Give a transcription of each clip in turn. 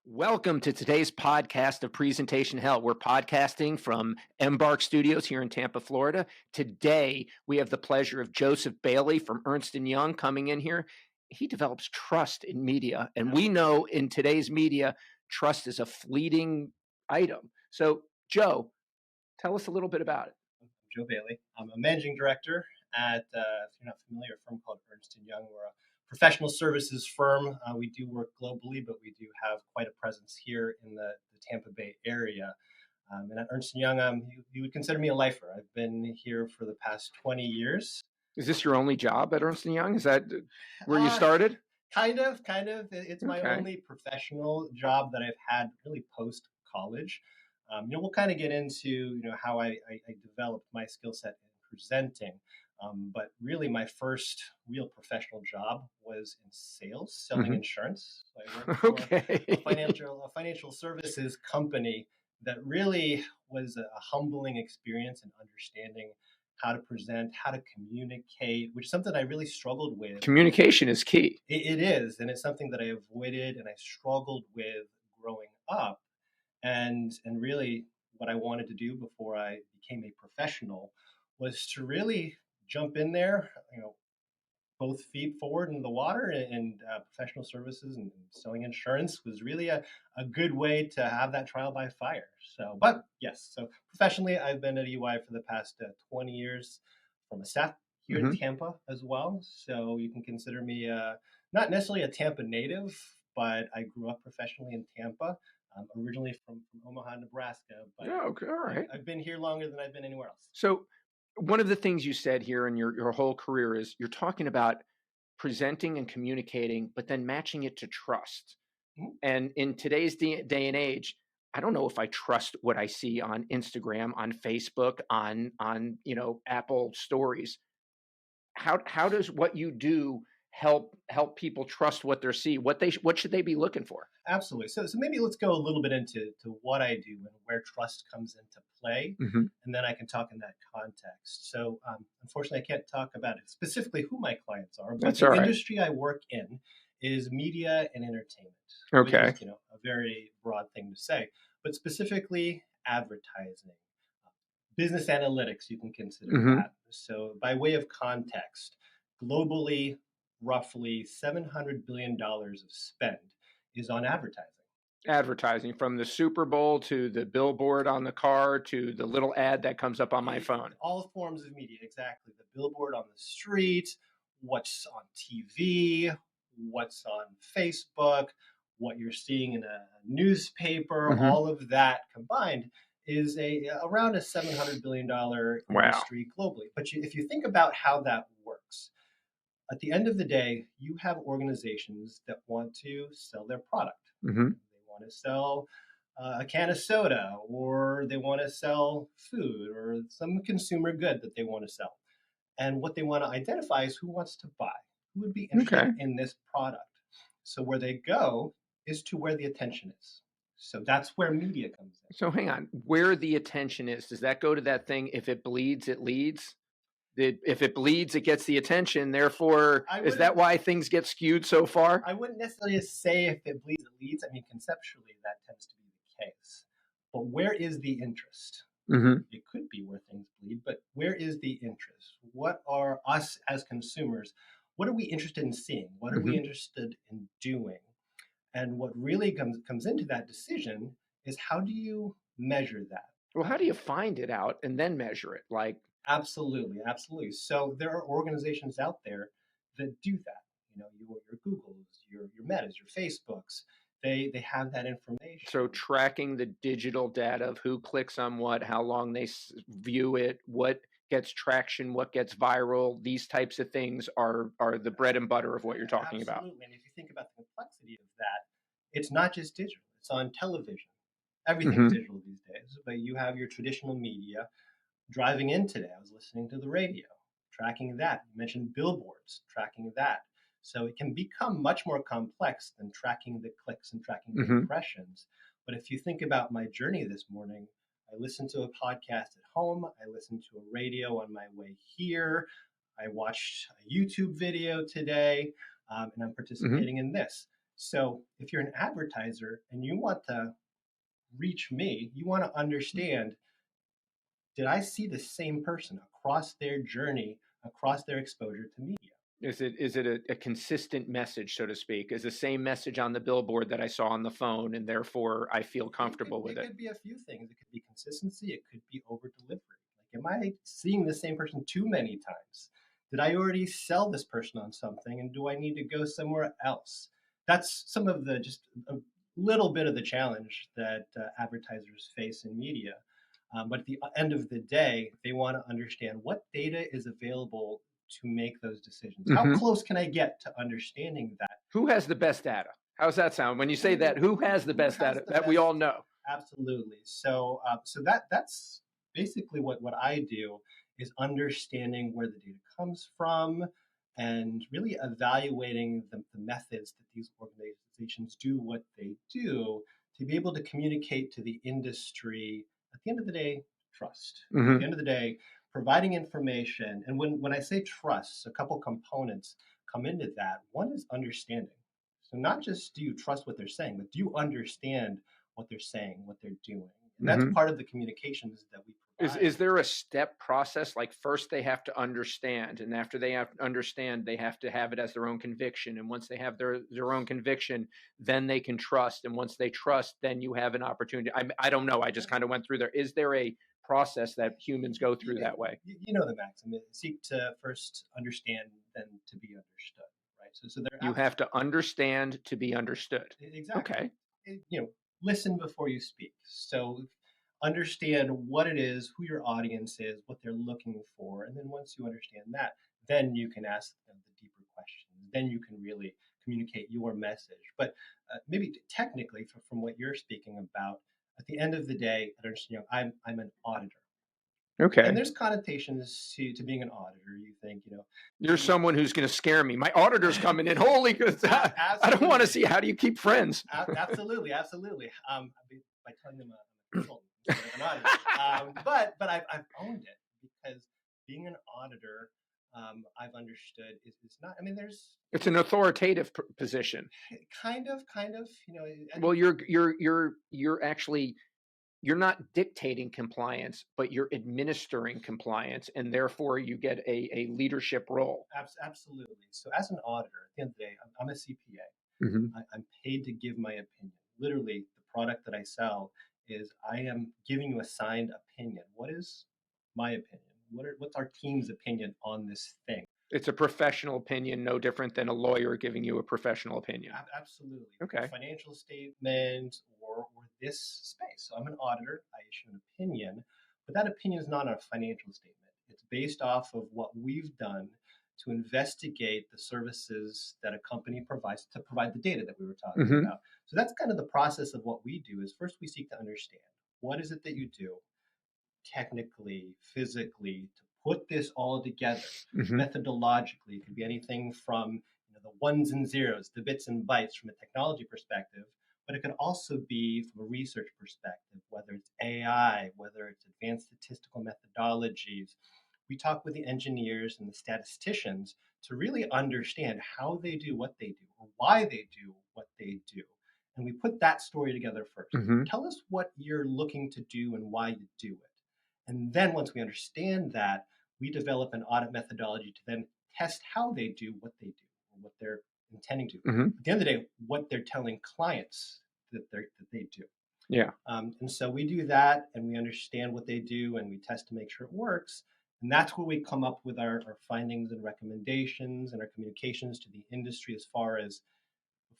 Welcome to today's podcast of Presentation Hell. We're podcasting from Embark Studios here in Tampa, Florida. Today, we have the pleasure of Joseph Bailey from Ernst & Young coming in here. He develops trust in media, and we know in today's media, trust is a fleeting item. So, Joe, tell us a little bit about it. I'm Joe Bailey. I'm a managing director at, if you're not familiar, a firm called Ernst & Young. We're a professional services firm. We do work globally, but we do have quite a presence here in the Tampa Bay area. And at Ernst & Young, you would consider me a lifer. I've been here for the past 20 years. Is this your only job at Ernst & Young? Is that where you started? Kind of. It's my only professional job that I've had really post-college. We'll kind of get into, how I developed my skill set in presenting. But really, my first real professional job was in sales, selling insurance. So I worked for a financial services company that really was a humbling experience in understanding how to present, how to communicate, which is something I really struggled with. Communication is key. It is, and it's something that I avoided and I struggled with growing up. And really, what I wanted to do before I became a professional was to really jump in there, both feet forward in the water, and professional services and selling insurance was really a good way to have that trial by fire. But yes, so professionally, I've been at EY for the past 20 years from a staff here in Tampa as well. So you can consider me not necessarily a Tampa native, but I grew up professionally in Tampa. Originally from Omaha, Nebraska, but all right. I've been here longer than I've been anywhere else. So one of the things you said here in your whole career is you're talking about presenting and communicating, but then matching it to trust. And in today's day and age, I don't know if I trust what I see on Instagram, on Facebook, on Apple stories. How does what you do help people trust what they're seeing? What should they be looking for? Absolutely. So maybe let's go a little bit into what I do and where trust comes into play, and then I can talk in that context. So unfortunately, I can't talk about it specifically who my clients are, but the industry I work in is media and entertainment. Okay. Which is, a very broad thing to say, but specifically advertising, business analytics, you can consider that. So by way of context, globally, roughly $700 billion of spend is on advertising. Advertising, from the Super Bowl to the billboard on the car to the little ad that comes up on my phone. All forms of media, exactly. The billboard on the street, what's on TV, what's on Facebook, what you're seeing in a newspaper, all of that combined is around a $700 billion industry globally. But if you think about how that works, at the end of the day, you have organizations that want to sell their product. They want to sell a can of soda, or they want to sell food or some consumer good that they want to sell. And what they want to identify is who wants to buy, who would be interested in this product. So where they go is to where the attention is. So that's where media comes in. So hang on, where the attention is, does that go to that thing, if it bleeds, it leads? If it bleeds, it gets the attention. Therefore, is that why things get skewed so far? I wouldn't necessarily say if it bleeds, it leads. I mean, conceptually, that tends to be the case. But where is the interest? It could be where things bleed, but where is the interest? What are us as consumers? What are we interested in seeing? What are we interested in doing? And what really comes into that decision is, how do you measure that? Well, how do you find it out and then measure it? Absolutely. So there are organizations out there that do that. Your Googles, your Metas, your Facebooks, they have that information. So tracking the digital data of who clicks on what, how long they view it, what gets traction, what gets viral, these types of things are the bread and butter of what you're talking about. Absolutely. And if you think about the complexity of that, it's not just digital, it's on television. Everything's digital these days, but you have your traditional media. Driving in today, I was listening to the radio, tracking that. You mentioned billboards, tracking that. So it can become much more complex than tracking the clicks and tracking the impressions. But if you think about my journey this morning, I listened to a podcast at home. I listened to a radio on my way here. I watched a YouTube video today, and I'm participating in this. So if you're an advertiser and you want to reach me, you want to understand, did I see the same person across their journey, across their exposure to media? Is it a consistent message, so to speak? Is the same message on the billboard that I saw on the phone, and therefore I feel comfortable with It it? could be a few things. It could be consistency. It could be over delivery. Like, am I seeing the same person too many times? Did I already sell this person on something, and do I need to go somewhere else? That's some of the just a little bit of the challenge that advertisers face in media. But at the end of the day, they want to understand what data is available to make those decisions. How Hmm. close can I get to understanding that? Who has the best data? How's that sound? When you say that, who has the Who best has data the that we best? all know? Absolutely. So that's basically what I do is understanding where the data comes from and really evaluating the methods that these organizations do what they do to be able to communicate to the industry. At the end of the day, trust. At the Hmm. end of the day, providing information. And when I say trust, a couple components come into that. One is understanding. So not just do you trust what they're saying, but do you understand what they're saying, what they're doing? And that's Hmm. part of the communications that we Is provide. there a step process? Like first they have to understand, and after they have to understand, they have to have it as their own conviction. And once they have their own conviction, then they can trust. And once they trust, then you have an opportunity. I don't know. I just kind of went through there. Is there a process that humans go through that way? You know the maxim: seek to first understand, then to be understood. Right. So they're You have to understand to be understood. exactly. Okay. Listen before you speak. So understand what it is, who your audience is, what they're looking for, and then once you understand that, then you can ask them the deeper questions. Then you can really communicate your message. But maybe technically, from what you're speaking about, at the end of the day, I understand. I'm an auditor, and Okay. there's connotations to being an auditor. You think, You're someone who's going to scare me. My auditor's coming in. Holy good. I don't want to absolutely. see how do you keep friends? Absolutely, absolutely. By telling them I'm a consultant instead of an auditor. But I've owned it because being an auditor, I've understood is not. I mean, there's It's an authoritative position. kind of. I Well, think you're actually you're not dictating compliance, but you're administering compliance, and therefore you get a leadership role. absolutely. So as an auditor, at the end of the day, I'm a Hmm. CPA. I'm paid to give my opinion. Literally, the product that I sell is I am giving you a signed opinion. What is my opinion? What's our team's opinion on this thing? It's a professional opinion, no different than a lawyer giving you a professional opinion. Absolutely. Okay. Financial statement or this space. So I'm an auditor. I issue an opinion, but that opinion is not a financial statement. It's based off of what we've done to investigate the services that a company provides to provide the data that we were talking Hmm. about. So that's kind of the process of what we do is first we seek to understand what is it that you do technically, physically, to put this all together Hmm. methodologically. It could be anything from the ones and zeros, the bits and bytes from a technology perspective, but it could also be from a research perspective, whether it's AI, whether it's advanced statistical methodologies. We talk with the engineers and the statisticians to really understand how they do what they do or why they do what they do. And we put that story together first. Hmm. Tell us what you're looking to do and why you do it. And then once we understand that, we develop an audit methodology to then test how they do what they do or what they're intending to. Hmm. At the end of the day, what they're telling clients that they do. Yeah. And so we do that and we understand what they do and we test to make sure it works. And that's where we come up with our findings and recommendations and our communications to the industry as far as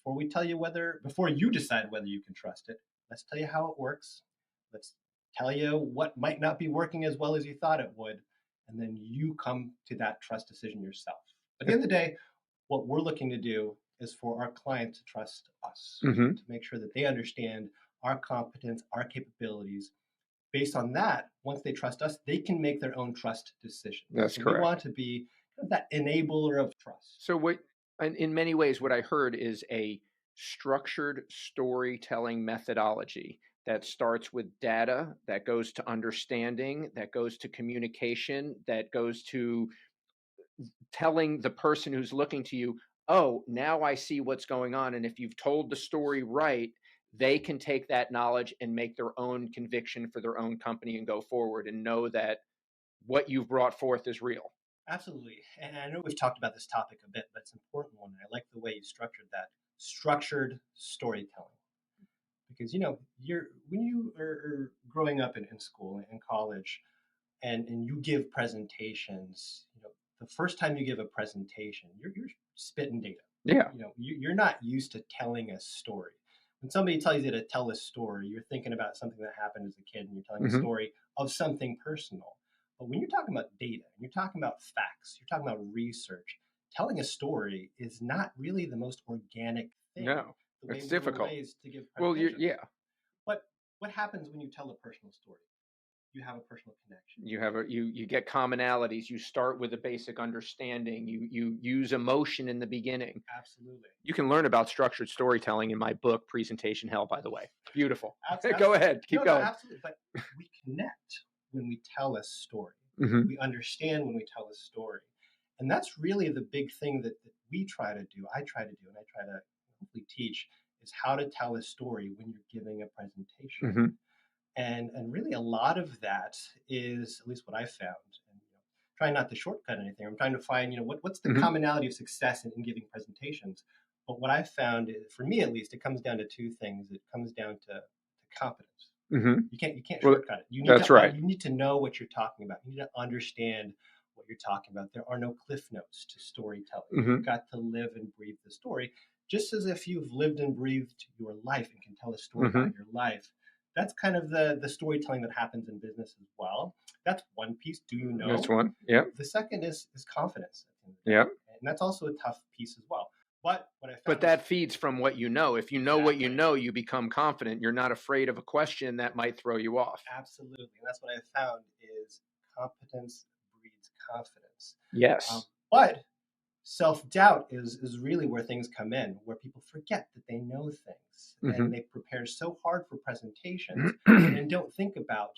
before you decide whether you can trust it, let's tell you how it works. Let's tell you what might not be working as well as you thought it would. And then you come to that trust decision yourself. But at the end of the day, what we're looking to do is for our client to trust us, Hmm. to make sure that they understand our competence, our capabilities. Based on that, once they trust us, they can make their own trust decisions. That's So we correct. want to be kind of that enabler of trust. So what, in many ways, what I heard is a structured storytelling methodology that starts with data, that goes to understanding, that goes to communication, that goes to telling the person who's looking to you, oh, now I see what's going on. And if you've told the story right, they can take that knowledge and make their own conviction for their own company and go forward and know that what you've brought forth is real. Absolutely. And I know we've talked about this topic a bit, but it's an important one. I like the way you structured that. Structured storytelling. Because you're when you are growing up in school and college, and you give presentations, the first time you give a presentation, you're spitting data. Yeah. You're not used to telling a story. When somebody tells you to tell a story, you're thinking about something that happened as a kid, and you're telling a story of something personal. But when you're talking about data, and you're talking about facts, you're talking about research, telling a story is not really the most organic thing. No, The way it's we were difficult. raised to give Well, presentations. yeah. But what happens when you tell a personal story? You have a personal connection. You get commonalities. You start with a basic understanding. You use emotion in the beginning. Absolutely. You can learn about structured storytelling in my book, Presentation Hell, by the way. It's beautiful. Absolutely. Go ahead. Keep going. Absolutely. But we connect when we tell a story. Mm-hmm. We understand when we tell a story. And that's really the big thing that we try to do. I try to do, and I try to hopefully teach, is how to tell a story when you're giving a presentation. Mm-hmm. And really a lot of that is, at least what I found, and trying not to shortcut anything. I'm trying to find, what's the commonality of success in giving presentations. But what I found is, for me at least, it comes down to two things. It comes down to competence. You can't shortcut it. You need to know what you're talking about. You need to understand what you're talking about. There are no cliff notes to storytelling. You've got to live and breathe the story, just as if you've lived and breathed your life and can tell a story about your life. That's kind of the storytelling that happens in business as well. That's one piece. Do you know? That's one. Yeah. The second is confidence. Yeah. And that's also a tough piece as well. But what I found But that feeds from what you know. If you know what you know, you become confident. You're not afraid of a question that might throw you off. Absolutely. And that's what I found is competence breeds confidence. Yes. But self-doubt is really where things come in, where people forget that they know things, and they prepare so hard for presentations and don't think about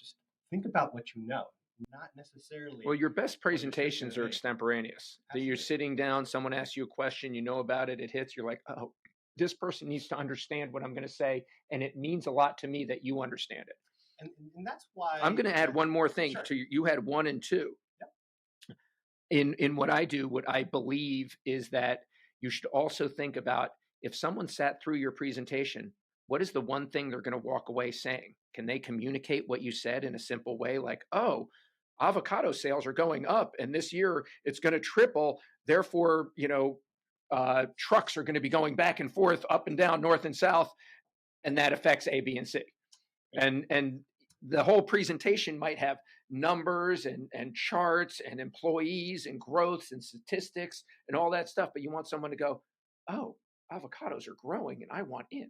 what you know, not necessarily. Well, your best presentations are extemporaneous. That you're sitting down, someone asks you a question, you know about it, it hits, you're like, oh, this person needs to understand what I'm going to say, and it means a lot to me that you understand it. And that's why I'm going to add one more thing to you. Had 1 and 2. In what I do, what I believe is that you should also think about, if someone sat through your presentation, what is the one thing they're going to walk away saying? Can they communicate what you said in a simple way, like, oh, avocado sales are going up and this year it's going to triple. Therefore, trucks are going to be going back and forth, up and down, north and south, and that affects A, B, and C. And the whole presentation might have numbers and charts and employees and growths and statistics and all that stuff, but you want someone to go, oh, avocados are growing and I want in.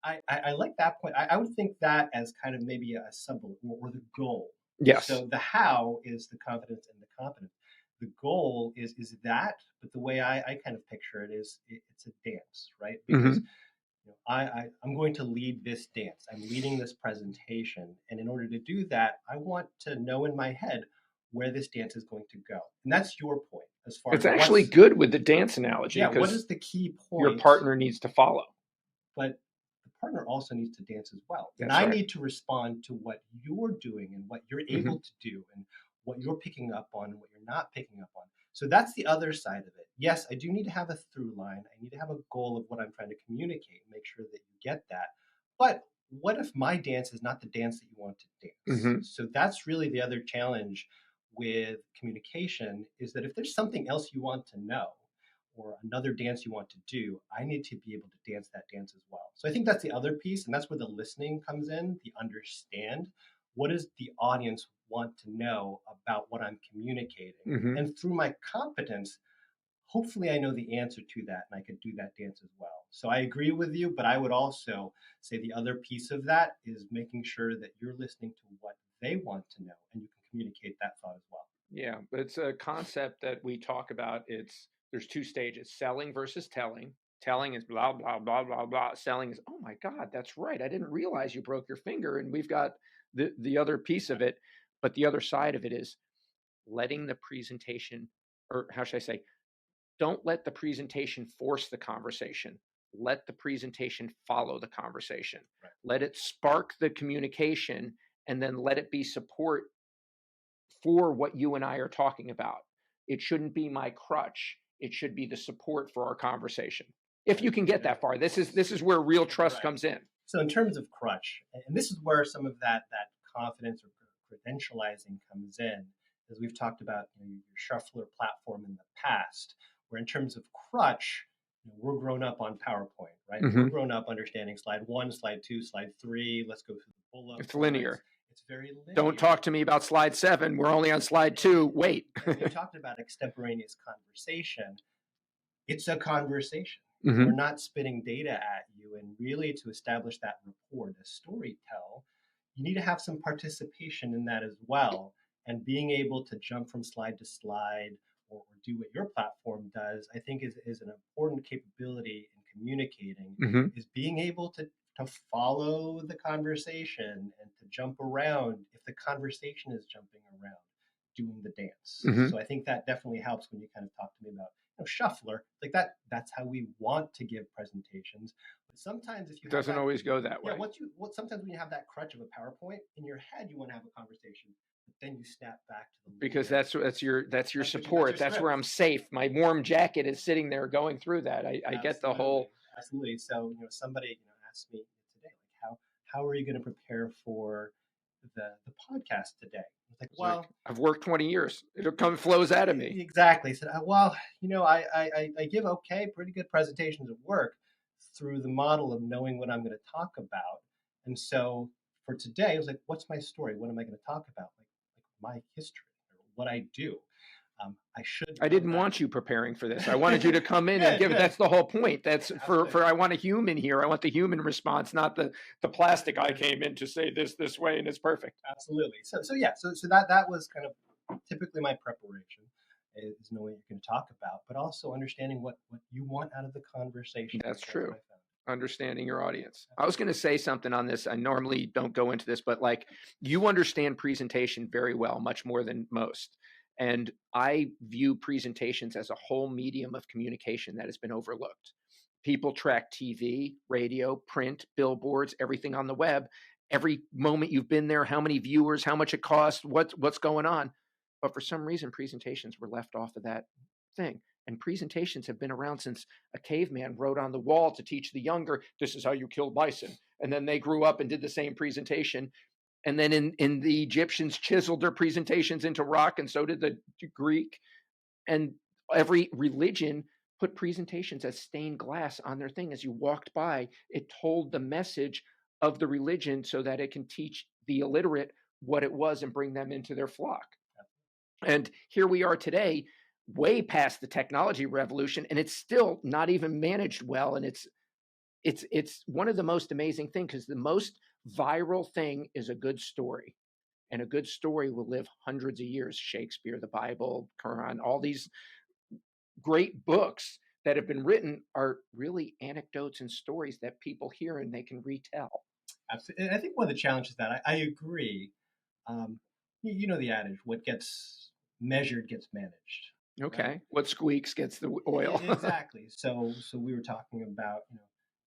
I like that point. I would think that as kind of maybe a symbol or the goal. Yes. So the how is the confidence and the competence. The goal is that, but the way I kind of picture it is it's a dance, right? Because I'm going to lead this dance. I'm leading this presentation. And in order to do that, I want to know in my head where this dance is going to go. And that's your point. As far it's as actually good with the dance analogy. Yeah, what is the key point? Your partner needs to follow. But the partner also needs to dance as well. That's and I right. need to respond to what you're doing and what you're able to do and what you're picking up on and what you're not picking up on. So that's the other side of it. Yes, I do need to have a through line. I need to have a goal of what I'm trying to communicate and make sure that you get that. But what if my dance is not the dance that you want to dance? So that's really the other challenge with communication, is that if there's something else you want to know or another dance you want to do, I need to be able to dance that dance as well. So I think that's the other piece, and that's where the listening comes in, the understand. What does the audience want to know about what I'm communicating? And through my competence, hopefully I know the answer to that and I could do that dance as well. So I agree with you, but I would also say the other piece of that is making sure that you're listening to what they want to know and you can communicate that thought as well. Yeah, it's a concept that we talk about. There's 2 stages: selling versus telling. Telling is blah, blah, blah, blah, blah. Selling is, oh my God, that's right. I didn't realize you broke your finger. And we've got the other piece of it. But the other side of it is letting the presentation, or how should I say, don't let the presentation force the conversation. Let the presentation follow the conversation. Right. Let it spark the communication, and then let it be support for what you and I are talking about. It shouldn't be my crutch. It should be the support for our conversation. If you can get that far, this is where real trust comes in. So in terms of crutch, and this is where some of that confidence or credentializing comes in, as we've talked about, your Shuffler platform in the past, where in terms of crutch, we're grown up on PowerPoint, right? We're grown up understanding slide 1, slide 2, slide 3. Let's go through the bullet It's points. linear. It's very linear. Don't talk to me about slide 7. We're only on slide 2. Wait. We talked about extemporaneous conversation. It's a conversation. Mm-hmm. We're not spitting data at you. And really, to establish that rapport, the story tell, you need to have some participation in that as well. And being able to jump from slide to slide or do what your platform does, I think is an important capability in communicating, is being able to follow the conversation and to jump around if the conversation is jumping around, doing the dance. So I think that definitely helps when you kind of talk to me about Shuffler, like that's how we want to give presentations. But sometimes if you doesn't always go that way. Sometimes when you have that crutch of a PowerPoint in your head, you want to have a conversation, but then you snap back to the because that's your support. That's where I'm safe. My warm jacket is sitting there going through that. I get the whole. Absolutely. So somebody asked me today, like how are you going to prepare for the podcast today? Like, well, I've worked 20 years. It flows out of me. Exactly. I said, well, I give pretty good presentations at work through the model of knowing what I'm going to talk about. And so for today, I was like, what's my story? What am I going to talk about? Like my history or what I do. I didn't want you preparing for this. I wanted you to come in and give it. That's the whole point. That's for I want a human here. I want the human response, not the plastic. I came in to say this way and it's perfect. Absolutely. So that was kind of typically my preparation, is knowing what you're going to talk about, but also understanding what you want out of the conversation. That's true. Understanding your audience. I was going to say something on this. I normally don't go into this, but like, you understand presentation very well, much more than most. And I view presentations as a whole medium of communication that has been overlooked. People track TV, radio, print, billboards, everything on the web. Every moment you've been there, how many viewers, how much it costs, what's going on. But for some reason, presentations were left off of that thing. And presentations have been around since a caveman wrote on the wall to teach the younger, this is how you kill bison. And then they grew up and did the same presentation. And then in the Egyptians chiseled their presentations into rock, and so did the Greek. And every religion put presentations as stained glass on their thing. As you walked by, it told the message of the religion so that it can teach the illiterate what it was and bring them into their flock. And here we are today, way past the technology revolution, and it's still not even managed well. And it's one of the most amazing things, because the most viral thing is a good story, and a good story will live hundreds of years. Shakespeare, the Bible, Quran, all these great books that have been written are really anecdotes and stories that people hear and they can retell. Absolutely. And I think one of the challenges that I agree, you know the adage, what gets measured gets managed. Okay. Right? What squeaks gets the oil. Exactly. So we were talking about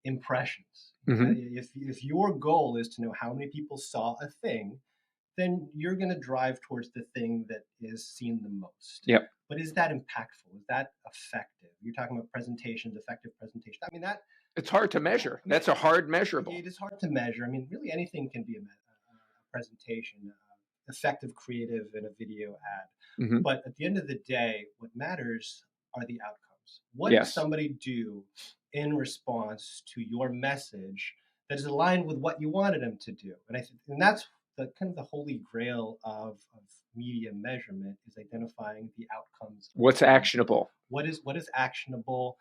impressions. If your goal is to know how many people saw a thing, then you're going to drive towards the thing that is seen the most. Yep. But is that impactful? Is that effective? You're talking about presentations, effective presentation. I mean, it's hard to measure. That's a hard measurable. It is hard to measure. I mean, really anything can be a presentation, effective, creative in a video ad. But at the end of the day, what matters are the outcomes. What does somebody do in response to your message that is aligned with what you wanted them to do? And that's the kind of the holy grail of media measurement, is identifying the outcomes. What's actionable? What is actionable?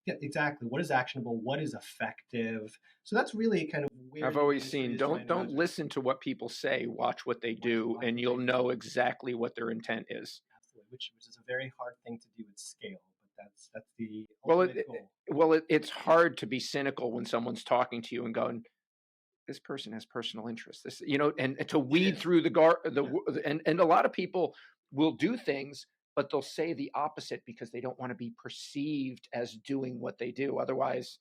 Yeah, exactly. What is actionable? What is effective? So that's really kind of where I've always seen. Don't listen to what people say. Watch what they do, and you'll know exactly what their intent is. Absolutely, which is a very hard thing to do at scale. But that's the ultimate goal. It's hard to be cynical when someone's talking to you and going, this person has personal interest. And to weed through and a lot of people will do things, but they'll say the opposite because they don't want to be perceived as doing what they do. Otherwise,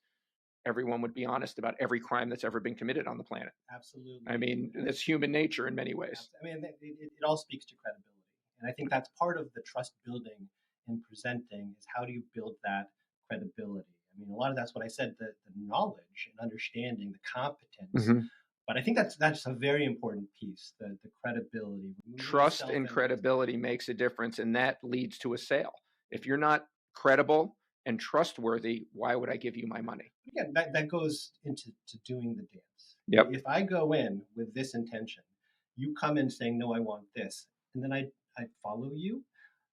everyone would be honest about every crime that's ever been committed on the planet. Absolutely. I mean, that's human nature in many ways. I mean, it all speaks to credibility. And I think that's part of the trust building and presenting is how do you build that credibility? I mean, a lot of that's what I said, the knowledge and understanding, the competence. Mm-hmm. But I think that's a very important piece, the credibility. Trust and credibility makes a difference, and that leads to a sale. If you're not credible and trustworthy, why would I give you my money? Again, that goes into doing the dance. Yep. If I go in with this intention, you come in saying, no, I want this, and then I follow you,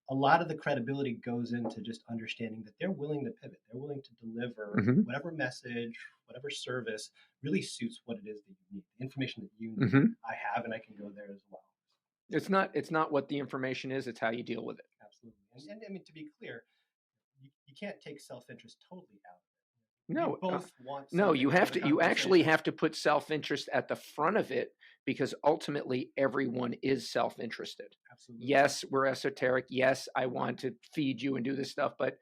a lot of the credibility goes into just understanding that they're willing to pivot. They're willing to deliver whatever message, whatever service really suits what it is that you need, the information that you need. I have, and I can go there as well. It's not what the information is, it's how you deal with it. Absolutely. And I mean, to be clear, you can't take self-interest totally out of it. No, you both want no, you have to, you actually have to put self-interest at the front of it because ultimately everyone is self-interested. Absolutely. Yes, we're esoteric. Yes, I want to feed you and do this stuff, but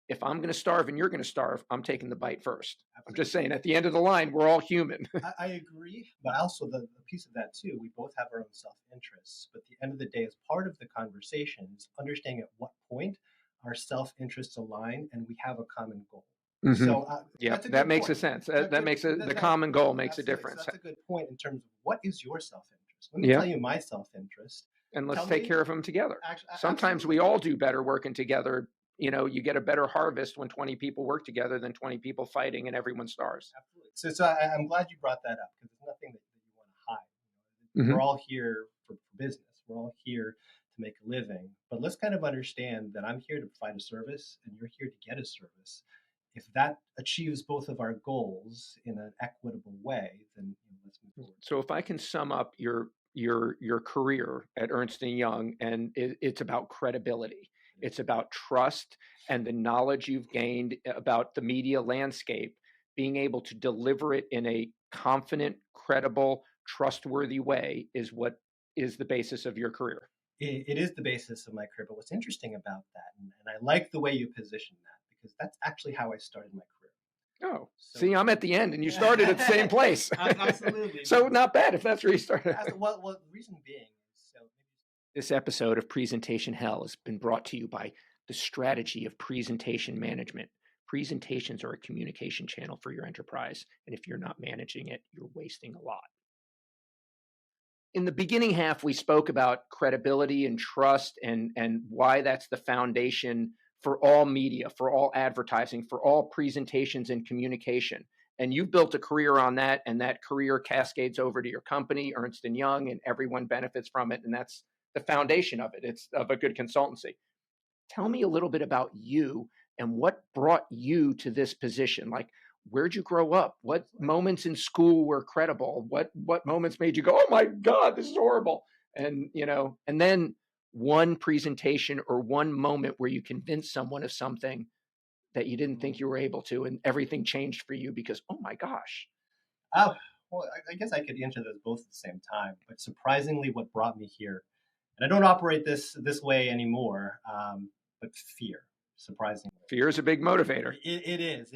if I'm going to starve and you're going to starve, I'm taking the bite first. Absolutely. I'm just saying at the end of the line, we're all human. I agree. But also the piece of that too, we both have our own self-interests. But at the end of the day, as part of the conversation is understanding at what point our self-interests align and we have a common goal. So yeah, that makes a sense. That makes the common goal makes a difference. So that's a good point in terms of what is your self-interest. Let me tell you my self-interest. And let's take care of them together. Sometimes we all do better working together. You know, you get a better harvest when 20 people work together than 20 people fighting and everyone starves. Absolutely. So I'm glad you brought that up because there's nothing that you want to hide. We're all here for business. We're all here to make a living. But let's kind of understand that I'm here to provide a service and you're here to get a service. If that achieves both of our goals in an equitable way, then let's move forward. So if I can sum up your career at Ernst & Young, and it's about credibility. It's about trust and the knowledge you've gained about the media landscape, being able to deliver it in a confident, credible, trustworthy way is what is the basis of your career. It is the basis of my career. But what's interesting about that, and I like the way you position that, because that's actually how I started my career. Oh, so, see, I'm at the end and you started at the same place. Absolutely. So not bad if that's where you started. Well, the reason being is this episode of Presentation Hell has been brought to you by the strategy of presentation management. Presentations are a communication channel for your enterprise, and if you're not managing it, you're wasting a lot. In the beginning half, we spoke about credibility and trust and why that's the foundation for all media, for all advertising, for all presentations and communication. And you've built a career on that, and that career cascades over to your company, Ernst & Young, and everyone benefits from it. And that's the foundation of it. It's of a good consultancy. Tell me a little bit about you and what brought you to this position. Like, where'd you grow up? What moments in school were credible? What moments made you go, oh my God, this is horrible? And, and then one presentation or one moment where you convinced someone of something that you didn't think you were able to, and everything changed for you because, oh my gosh. Oh, well, I guess I could answer those both at the same time. But surprisingly, what brought me here, and I don't operate this way anymore, but fear. Surprisingly, fear is a big motivator. It is.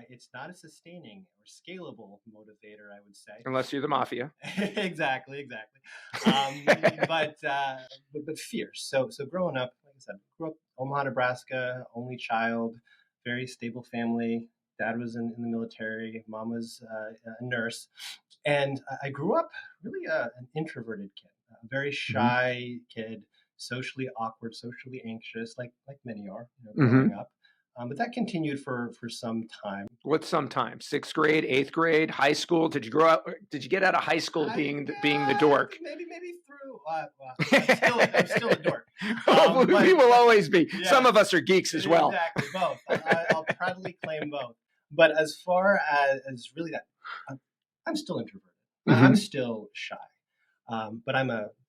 It's not a sustaining or scalable motivator, I would say, unless you're the mafia. Exactly. But fear. So growing up, like I said, grew up Omaha, Nebraska, only child, very stable family. Dad was in the military. Mom was a nurse, and I grew up really an introverted kid, a very shy kid. Socially awkward, socially anxious, like many are, growing up. But that continued for some time. What's some time? 6th grade, 8th grade, high school? Did you grow up? Did you get out of high school being the dork? Maybe through. I'm still a dork. We will always be. Yeah. Some of us are geeks as well. Exactly, both. I'll proudly claim both. But as far as really that, I'm still introverted. I'm still shy. But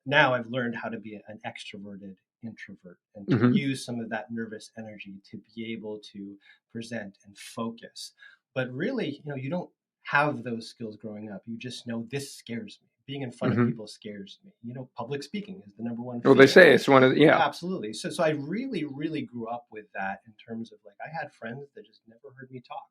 now I've learned how to be an extroverted introvert and to use some of that nervous energy to be able to present and focus. But really, you don't have those skills growing up. You just know this scares me. being in front of people scares me. Public speaking is the number one Well, fear. they say it's one of the, yeah. Absolutely. So I really, really grew up with that in terms of I had friends that just never heard me talk.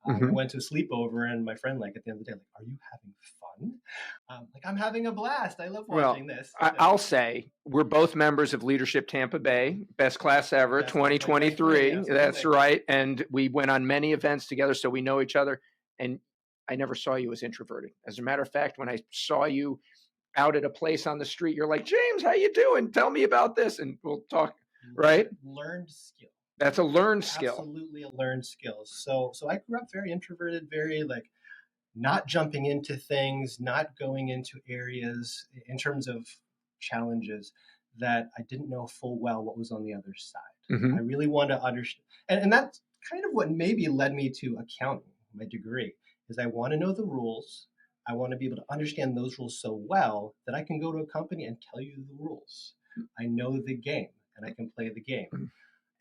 I went to a sleepover, and my friend, at the end of the day, are you having fun? I'm having a blast. I love watching this. I'll say we're both members of Leadership Tampa Bay, best class ever, 2023. That's right. And we went on many events together, so we know each other. And I never saw you as introverted. As a matter of fact, when I saw you out at a place on the street, you're like, James, how you doing? Tell me about this, and we'll talk. Right? Learned skill. That's a learned skill. Absolutely a learned skill. So I grew up very introverted, very not jumping into things, not going into areas in terms of challenges that I didn't know full well what was on the other side. I really wanted to understand. And that's kind of what maybe led me to accounting, my degree, is I want to know the rules. I want to be able to understand those rules so well that I can go to a company and tell you the rules. I know the game and I can play the game.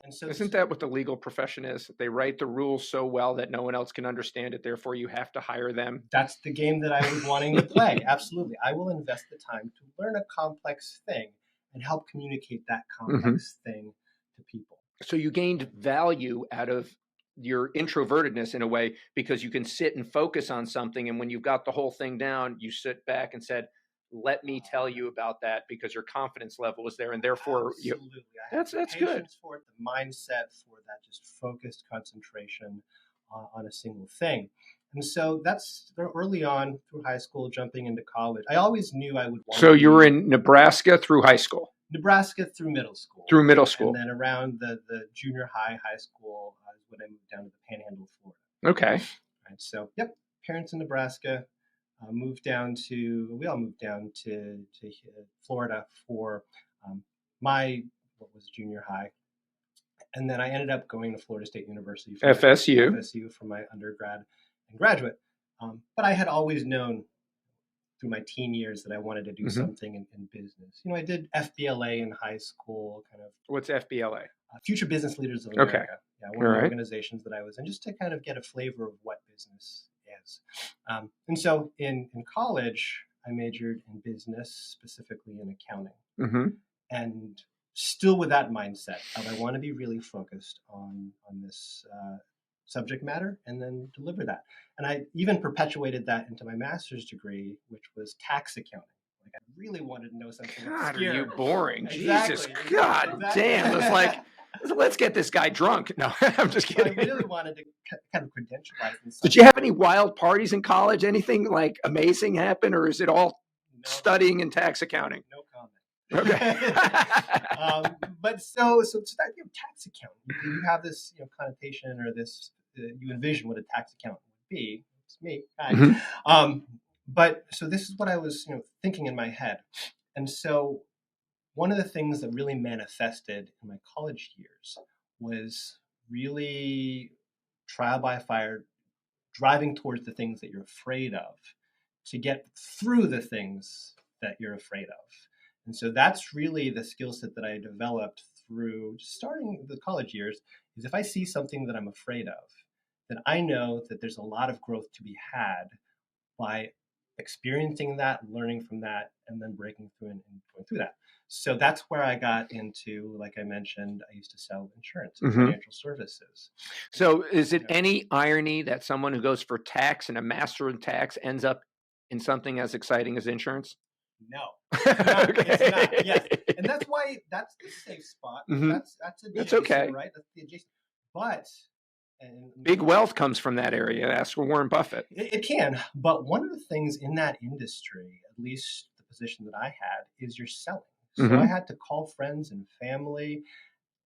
And so isn't that what the legal profession is? They write the rules so well that no one else can understand it. Therefore, you have to hire them. That's the game that I was wanting to play. Absolutely. I will invest the time to learn a complex thing and help communicate that complex thing to people. So you gained value out of your introvertedness in a way because you can sit and focus on something. And when you've got the whole thing down, you sit back and said, let me tell you about that, because your confidence level is there, and therefore absolutely. That's good. For it, the mindset for that, just focused concentration on a single thing. And so that's early on through high school, jumping into college. I always knew I would want So you were in Nebraska through high school? Nebraska through middle school. Through middle school. And then around the junior high school is when I moved down to the Panhandle of Florida. Okay. Right. So, parents in Nebraska. We all moved down to Florida for my junior high, and then I ended up going to Florida State University for FSU for my undergrad and graduate. But I had always known through my teen years that I wanted to do something in business. I did FBLA in high school. Kind of. What's FBLA? Future Business Leaders of America. Okay. Yeah, one of the organizations that I was in, just to kind of get a flavor of what business is. And so in college, I majored in business, specifically in accounting. And still with that mindset of I want to be really focused on this subject matter and then deliver that. And I even perpetuated that into my master's degree, which was tax accounting. I really wanted to know something. God, obscure. Are you boring? Exactly. Jesus, God damn. It's like, let's get this guy drunk. No, I'm just kidding. I really wanted to kind of credentialize this. Did you have any wild parties in college? Anything amazing happen, or is it all studying in tax accounting? No comment. Okay. But so that tax accountant, you have this connotation or this you envision what a tax accountant would be. It's me. But so this is what I was thinking in my head, and so one of the things that really manifested in my college years was really trial by fire, driving towards the things that you're afraid of to get through the things that you're afraid of. And so that's really the skill set that I developed through starting the college years, is if I see something that I'm afraid of, then I know that there's a lot of growth to be had by experiencing that, learning from that, and then breaking through and going through that. So that's where I got into, like I mentioned, I used to sell insurance and financial services. So is it any irony that someone who goes for tax and a master in tax ends up in something as exciting as insurance? No, it's not. It's not. Yes, and that's why that's the safe spot. That's adjacent, that's okay, right? That's the adjacent. But big wealth comes from that area. Ask Warren Buffett. It can, but one of the things in that industry, at least the position that I had, is you're selling. So I had to call friends and family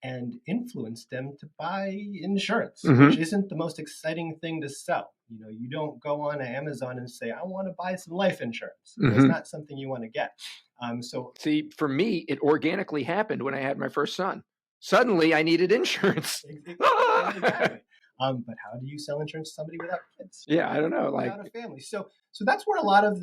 and influence them to buy insurance, which isn't the most exciting thing to sell. You don't go on Amazon and say, I want to buy some life insurance. It's not something you want to get. So see, for me, it organically happened when I had my first son. Suddenly I needed insurance. Exactly. But how do you sell insurance to somebody without kids? Yeah, I don't know. Without a family. So that's where a lot of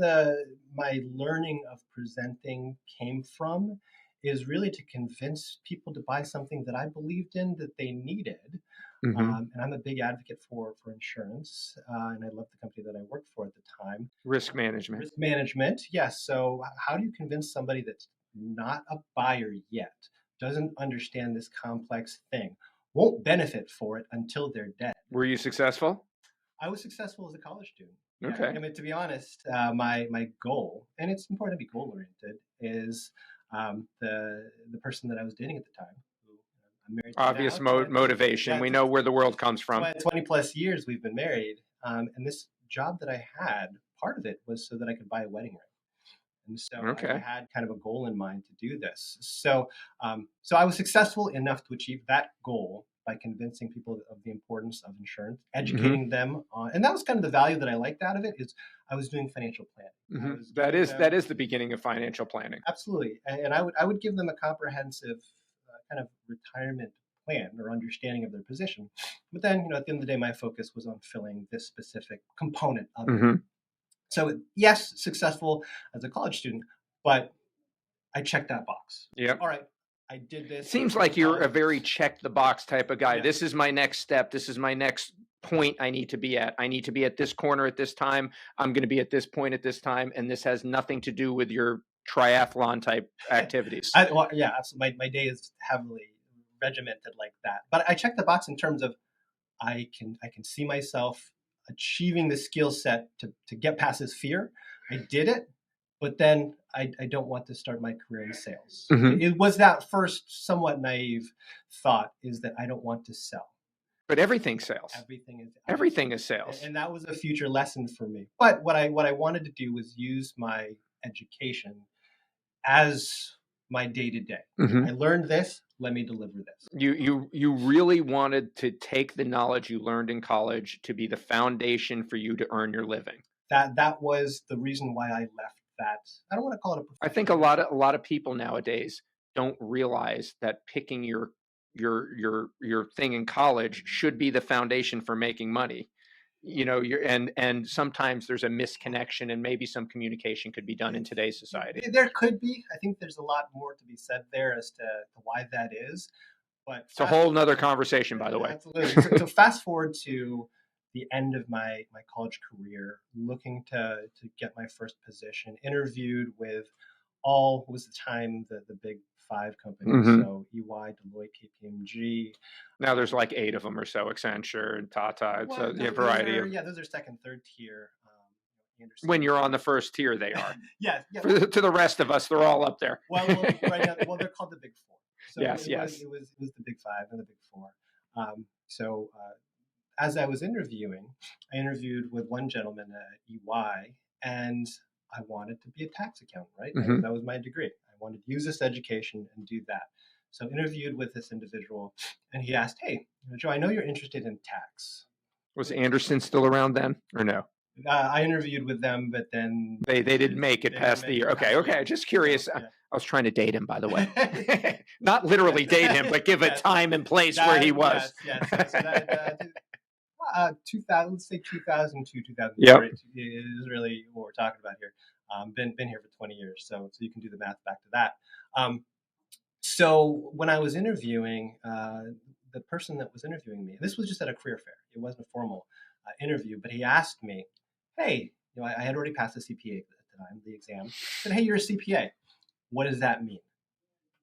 my learning of presenting came from, is really to convince people to buy something that I believed in, that they needed, And I'm a big advocate for insurance, and I love the company that I worked for at the time. Risk management. Risk management, yes. So how do you convince somebody that's not a buyer yet, doesn't understand this complex thing, won't benefit for it until they're dead? Were you successful? I was successful as a college student. Yeah, Okay. I mean, to be honest, my goal, and it's important to be goal oriented, is the person that I was dating at the time, who I'm married to Obvious now. motivation. Yeah, We know where the world comes from. 20 plus years we've been married, and this job that I had, part of it was so that I could buy a wedding ring. And so I Okay. had kind of a goal in mind to do this. So I was successful enough to achieve that goal by convincing people of the importance of insurance, educating them on, and that was kind of the value that I liked out of it, is I was doing financial planning. I was That giving is them, that is the beginning of financial planning. absolutely, and I would give them a comprehensive kind of retirement plan or understanding of their position. But then, at the end of the day, my focus was on filling this specific component of it. So yes, successful as a college student, but I checked that box. Yep. All right, I did this. Seems like you're a very check the box type of guy. Yeah. This is my next step. This is my next point I need to be at. I need to be at this corner at this time. I'm going to be at this point at this time. And this has nothing to do with your triathlon type activities. Yeah, absolutely. My day is heavily regimented like that. But I check the box in terms of I can see myself achieving the skill set to get past this fear. I did it, but then I don't want to start my career in sales. It was that first somewhat naive thought, is that I don't want to sell. But everything's sales. Everything is sales. And that was a future lesson for me. But what I wanted to do was use my education as my day to day. I learned this. Let me deliver this. You really wanted to take the knowledge you learned in college to be the foundation for you to earn your living. That was the reason why I left that. I don't want to call it a profession. I think a lot of people nowadays don't realize that picking your thing in college should be the foundation for making money. And sometimes there's a misconnection, and maybe some communication could be done in today's society. There could be. I think there's a lot more to be said there as to why that is. But it's a whole nother conversation, by the way. Absolutely. So fast forward to the end of my college career, looking to get my first position, interviewed with what was the time the big 5 companies, so EY, Deloitte, KPMG. Now there's like 8 of them or so, Accenture and Tata. It's a variety of. Yeah, those are second, third tier. When you're on the first tier, they are. Yeah. To the rest of us, they're all up there. Well, right now, they're called the Big 4. So yes. It was the Big 5 and the Big 4. As I was interviewing, I interviewed with one gentleman at EY, and I wanted to be a tax accountant, right? That was my degree. I wanted to use this education and do that. So interviewed with this individual, and he asked, "Hey, Joe, I know you're interested in tax." Was Anderson still around then, or no? I interviewed with them, but then they didn't make it past the year. Okay. Just curious. Yeah. I was trying to date him, by the way. Not literally date him, but give a time and place where he was. Yes. So that, 2000, let's say 2002, 2003 is really what we're talking about here. Been here for 20 years, so you can do the math back to that. So when I was interviewing, the person that was interviewing me, this was just at a career fair. It wasn't a formal interview, but he asked me, "Hey, I had already passed the CPA at the time, the exam." He said, "Hey, you're a CPA. What does that mean?"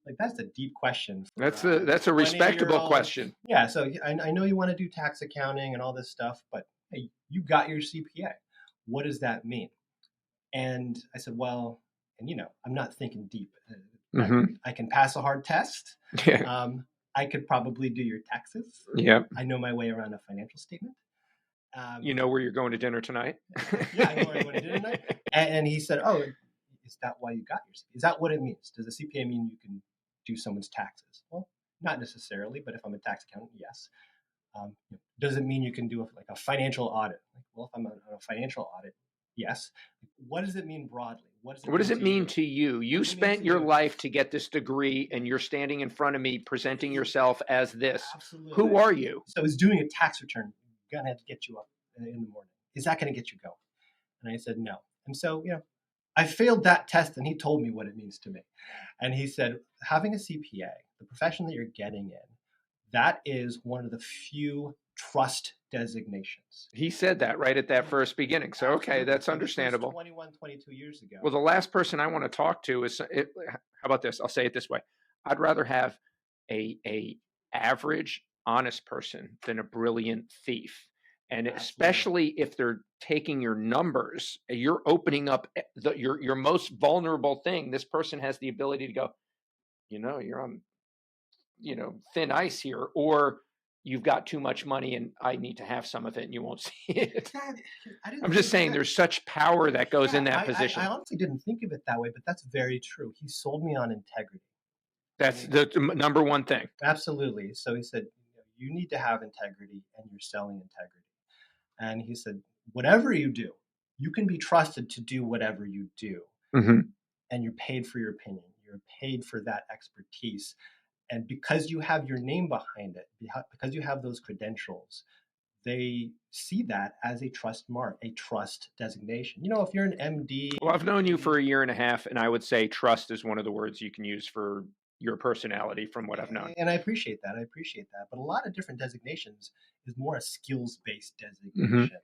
Like, that's a deep question. That's a respectable question. Yeah. So I know you want to do tax accounting and all this stuff, but hey, you got your CPA. What does that mean? And I said, well, and I'm not thinking deep. I can pass a hard test. Yeah. I could probably do your taxes. Yeah. I know my way around a financial statement. You know where you're going to dinner tonight? Yeah, I know where I'm going to dinner tonight. And he said, "Oh, is that why you got your CPA? Is that what it means? Does a CPA mean you can do someone's taxes?" Well, not necessarily, but if I'm a tax accountant, yes. Does it mean you can do a financial audit? Well, if I'm on a financial audit, yes. What does it mean broadly? What does it mean to you? You spent your life to get this degree, and you're standing in front of me presenting yourself as this. Absolutely. Who are you? So is doing a tax return going to get you up in the morning? Is that going to get you going? And I said, no. And so, I failed that test, and he told me what it means to me. And he said, having a CPA, the profession that you're getting in, That is one of the few trust designations. He said that right at that first beginning. So, okay, Absolutely. that's So this was understandable. 21, 22 years ago. Well, the last person I want to talk to is, how about this? I'll say it this way. I'd rather have a average, honest person than a brilliant thief. And Absolutely. especially if they're taking your numbers, you're opening up your most vulnerable thing. This person has the ability to go, you're on, thin ice here, or you've got too much money and I need to have some of it and you won't see it. Yeah, I didn't I'm just think of saying that. there's such power that goes in that I position. honestly didn't think of it that way, but that's very true. He sold me on integrity. That's the number one thing. Absolutely. So he said, you need to have integrity and you're selling integrity. And he said, whatever you do, you can be trusted to do whatever you do. Mm-hmm. And you're paid for your opinion. You're paid for that expertise. And because you have your name behind it, because you have those credentials, they see that as a trust mark, a trust designation. If you're an MD. Well, I've known you for a year and a half, and I would say trust is one of the words you can use for your personality from what I've known. And I appreciate that. But a lot of different designations is more a skills-based designation.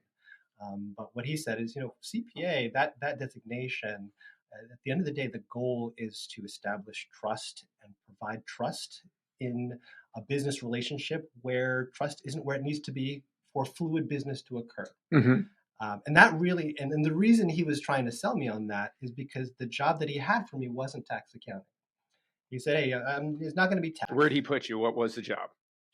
But what he said is, CPA, that designation, at the end of the day, the goal is to establish trust and provide trust in a business relationship where trust isn't where it needs to be for fluid business to occur. And that really, and the reason he was trying to sell me on that is because the job that he had for me wasn't tax accounting. He said, hey, it's not going to be tax. Where'd he put you? What was the job?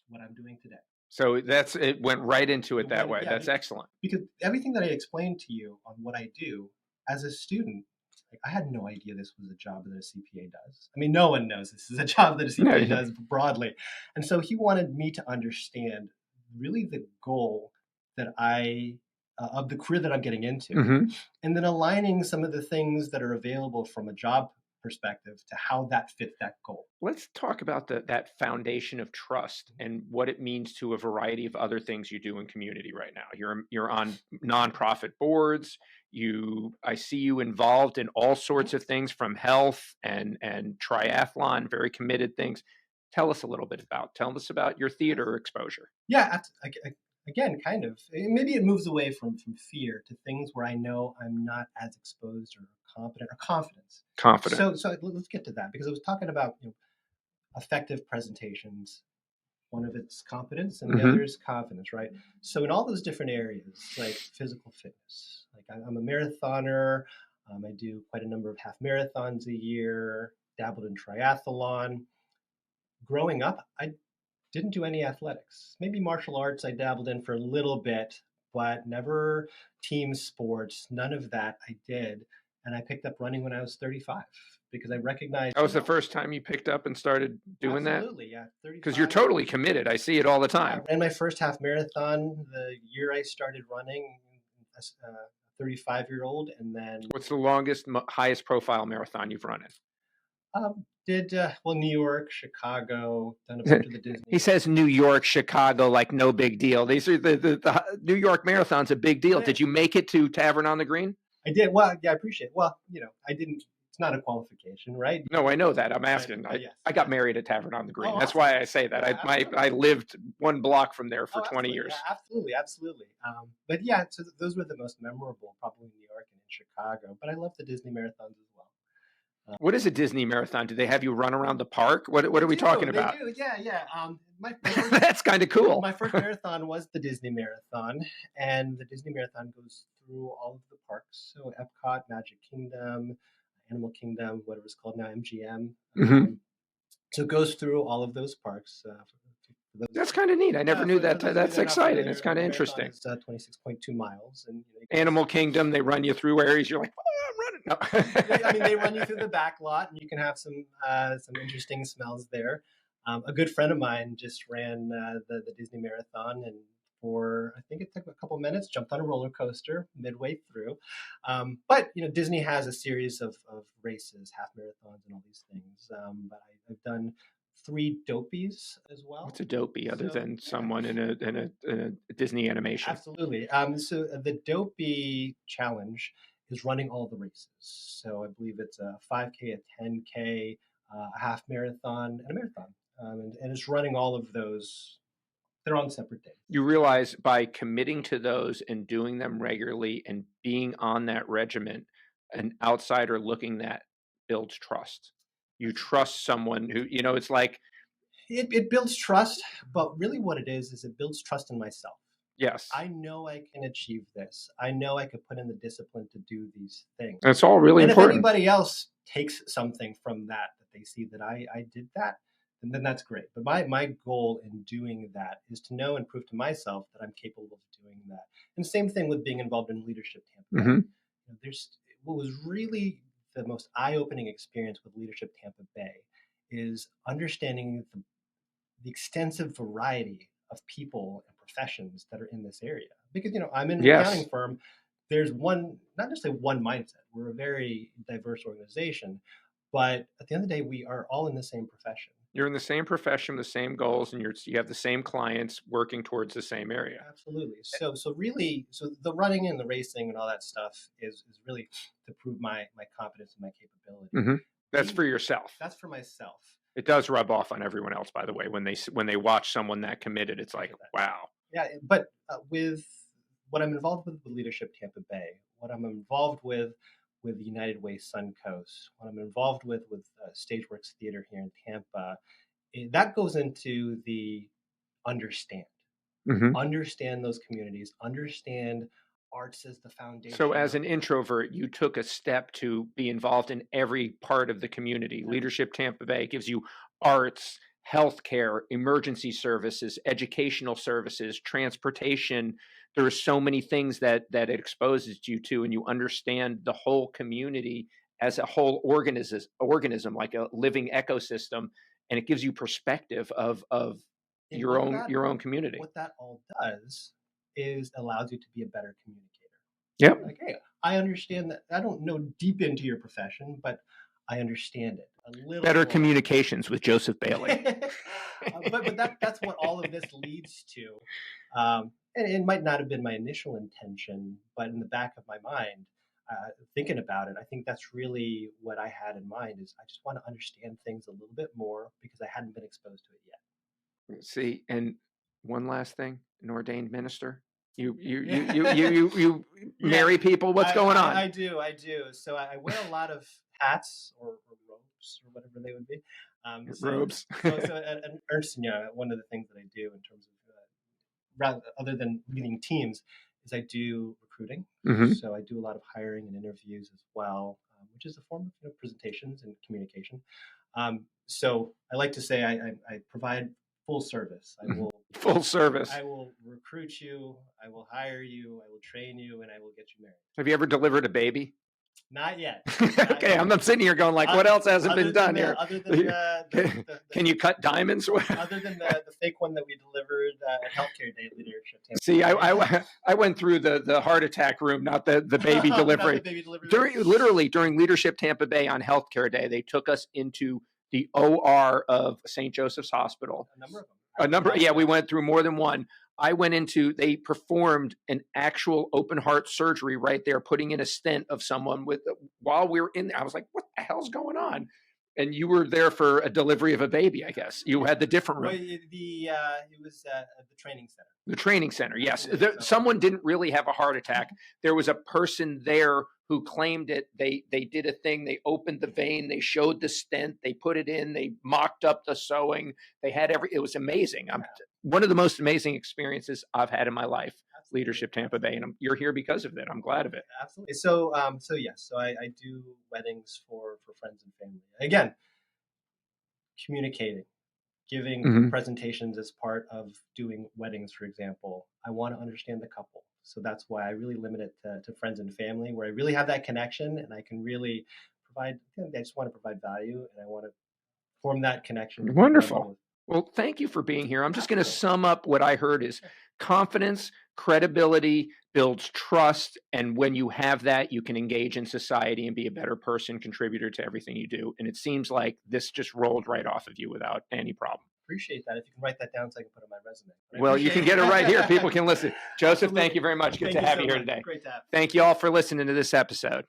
What I'm doing today. So it went right into it that way. Yeah, that's excellent. Because everything that I explained to you on what I do as a student, I had no idea this was a job that a CPA does. I mean, no one knows this is a job that a CPA does broadly. And so he wanted me to understand really the goal that of the career that I'm getting into, and then aligning some of the things that are available from a job perspective to how that fit that goal. Let's talk about that foundation of trust and what it means to a variety of other things you do in community right now. You're on nonprofit boards. I see you involved in all sorts of things from health and triathlon, very committed things. Tell us about your theater exposure. Yeah, again, kind of. Maybe it moves away from fear to things where I know I'm not as exposed or competent or confidence. So let's get to that, because I was talking about effective presentations. One of it's competence and the other is confidence, right? So in all those different areas, like physical fitness, like I'm a marathoner. I do quite a number of half marathons a year, dabbled in triathlon. Growing up, I didn't do any athletics. Maybe martial arts I dabbled in for a little bit, but never team sports. None of that I did. And I picked up running when I was 35 because I recognized. That was the first time you picked up and started doing that? Absolutely, yeah. Because you're totally committed. I see it all the time. I ran my first half marathon the year I started running, as a 35-year-old. And then. What's the longest, highest profile marathon you've run in? New York, Chicago, done a bunch of the Disney. He says New York, Chicago, like no big deal. These are the New York Marathon's a big deal. Did you make it to Tavern on the Green? I did. Well, yeah, I appreciate it. Well, I didn't. It's not a qualification, right? No, I know that. I'm asking. I got married at Tavern on the Green. That's why I say that. I lived one block from there for 20 years. Yeah, absolutely. But yeah, so those were the most memorable, probably in New York and in Chicago. But I love the Disney marathons as well. What is a Disney marathon? Do they have you run around the park? What are we talking about? They do, yeah. That's kind of cool. My first marathon was the Disney Marathon, and the Disney Marathon goes through all of the parks. So Epcot, Magic Kingdom, Animal Kingdom, whatever it's called now, MGM. So it goes through all of those parks. That's kind of neat. I never knew that. That's exciting. It's kind of interesting. It's 26.2 miles. And Animal Kingdom, they run you through areas. You're like, I'm running. No. I mean, they run you through the back lot, and you can have some interesting smells there. A good friend of mine just ran the Disney Marathon, and I think it took a couple minutes, jumped on a roller coaster midway through. But Disney has a series of races, half marathons, and all these things. But I've done 3 dopies as well. What's a dopey other than someone in a Disney animation? Absolutely. So the dopey challenge is running all the races. So I believe it's a 5K, a 10K, a half marathon, and a marathon. and it's running all of those. They're on separate days. You realize by committing to those and doing them regularly and being on that regiment, an outsider looking that builds trust. You trust someone who, it's like, It builds trust, but really what it is it builds trust in myself. yes, I know I can achieve this. I know I could put in the discipline to do these things. that's all really And important. if anybody else takes something from that they see that I did that, then that's great. But my goal in doing that is to know and prove to myself that I'm capable of doing that. And same thing with being involved in Leadership Tampa Bay. There's what was really the most eye-opening experience with Leadership Tampa Bay is understanding the extensive variety of people and professions that are in this area. Because I'm in an accounting firm. There's not necessarily one mindset. We're a very diverse organization, but at the end of the day, we are all in the same profession. You're in the same profession, the same goals, and you have the same clients working towards the same area. Absolutely. So the running and the racing and all that stuff is really to prove my competence and my capability. That's for yourself. That's for myself. It does rub off on everyone else, by the way. When they watch someone that committed, it's like, wow. Yeah, but with what I'm involved with Leadership Tampa Bay, what I'm involved with the United Way Suncoast, what I'm involved with Stageworks Theater here in Tampa, that goes into the understand. Understand those communities, understand arts as the foundation. So as an introvert, you took a step to be involved in every part of the community. Leadership Tampa Bay gives you arts, healthcare, emergency services, educational services, transportation. There are so many things that it exposes you to, and you understand the whole community as a whole organism, like a living ecosystem, and it gives you perspective of your own community. What that all does is allows you to be a better communicator. Yep. Like, hey, I understand that. I don't know deep into your profession, but I understand it a little. Better communications with Joseph Bailey. but that's what all of this leads to. And it might not have been my initial intention, but in the back of my mind, thinking about it, I think that's really what I had in mind. Is I just want to understand things a little bit more because I hadn't been exposed to it yet. See, and one last thing, an ordained minister. You marry people. What's going on? I do. So I wear a lot of hats or robes or whatever they would be. Robes. so at Ernst & Young, one of the things that I do in terms of rather other than leading teams is I do recruiting. So I do a lot of hiring and interviews as well, which is a form of presentations and communication. So I like to say I provide full service. Full service. I will recruit you. I will hire you. I will train you, and I will get you married. Have you ever delivered a baby? Not yet. Okay, I'm sitting here going like, what else hasn't been done here? Other than can you cut diamonds? Other than the fake one that we delivered at Healthcare Day Leadership. See, I went through the heart attack room, not the baby delivery. Not the baby delivery. During Leadership Tampa Bay on Healthcare Day, they took us into the OR of St. Joseph's Hospital. A number of them. Yeah, we went through more than one. They performed an actual open heart surgery right there, putting in a stent of someone while we were in there. I was like, what the hell's going on? And you were there for a delivery of a baby, I guess. You had the different room. Well, it was the training center. The training center, yes. Someone didn't really have a heart attack. There was a person there who claimed it. They did a thing. They opened the vein. They showed the stent. They put it in. They mocked up the sewing. They had it was amazing. One of the most amazing experiences I've had in my life. Absolutely. Leadership Tampa Bay, and you're here because of it. I'm glad of it. Absolutely. So yes. So I do weddings for friends and family. Again, communicating. Giving presentations as part of doing weddings, for example. I want to understand the couple. So that's why I really limit it to friends and family, where I really have that connection and I can really provide, I just want to provide value and I want to form that connection. Wonderful. Well, thank you for being here. I'm just going to sum up what I heard is confidence, credibility builds trust. And when you have that, you can engage in society and be a better person, contributor to everything you do. And it seems like this just rolled right off of you without any problem. Appreciate that. If you can write that down so I can put it on my resume. Well, you can get it right here. People can listen. Joseph, thank you very much. Good to have you here today. Great to have you. Thank you all for listening to this episode.